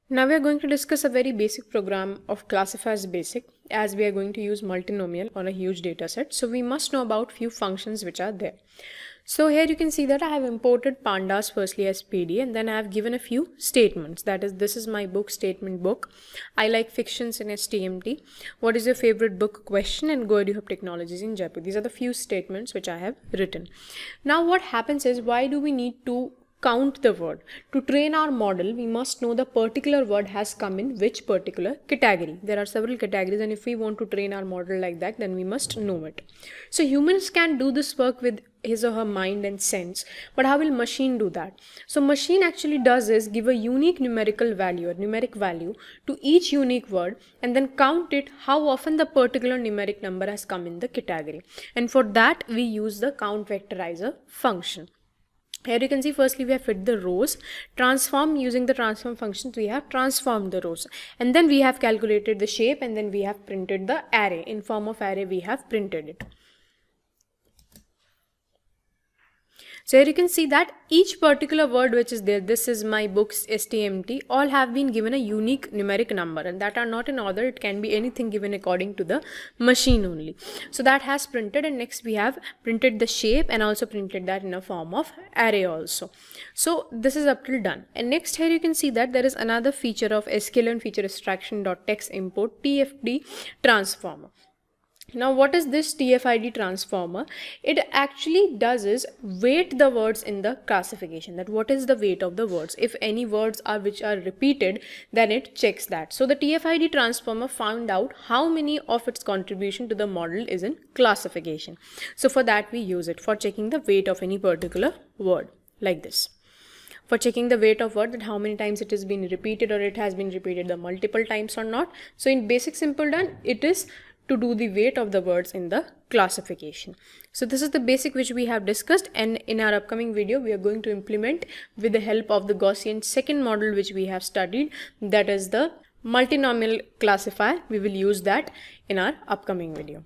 Now we are going to discuss a very basic program of classifiers basic, as we are going to use multinomial on a huge data set. So we must know about few functions which are there. So here you can see that I have imported pandas firstly as PD, and then I have given a few statements. That is, this is my book statement book. I like fictions in STMT. What is your favorite book question, and go Hub technologies in Jaipur. These are the few statements which I have written. Now what happens is, why do we need to count the word? To train our model, we must know the particular word has come in which particular category. There are several categories, and if we want to train our model like that, then we must know it. So humans can do this work with his or her mind and sense, but how will machine do that? So machine actually does is give a unique numerical value or numeric value to each unique word, and then count it how often the particular numeric number has come in the category. And for that we use the count vectorizer function. Here you can see, firstly we have fit the rows, transform using the transform functions, we have transformed the rows, and then we have calculated the shape, and then we have printed the array. In form of array we have printed it. So here you can see that each particular word which is there, this is my books STMT, all have been given a unique numeric number, and that are not in order. It can be anything given according to the machine only. So that has printed, and next we have printed the shape and also printed that in a form of array also. So this is up till done. And next here you can see that there is another feature of sklearn feature extraction.text import TFD transformer. Now what is this TFID transformer? It actually does is weight the words in the classification, that what is the weight of the words. If any words are which are repeated, then it checks that. So the TFID transformer found out how many of its contribution to the model is in classification. So for that we use it for checking the weight of any particular word, like this. For checking the weight of word, that how many times it has been repeated, or it has been repeated the multiple times or not. So in basic simple done, it is to do the weight of the words in the classification. So this is the basic which we have discussed, and in our upcoming video we are going to implement with the help of the Gaussian second model which we have studied, that is the multinomial classifier. We will use that in our upcoming video.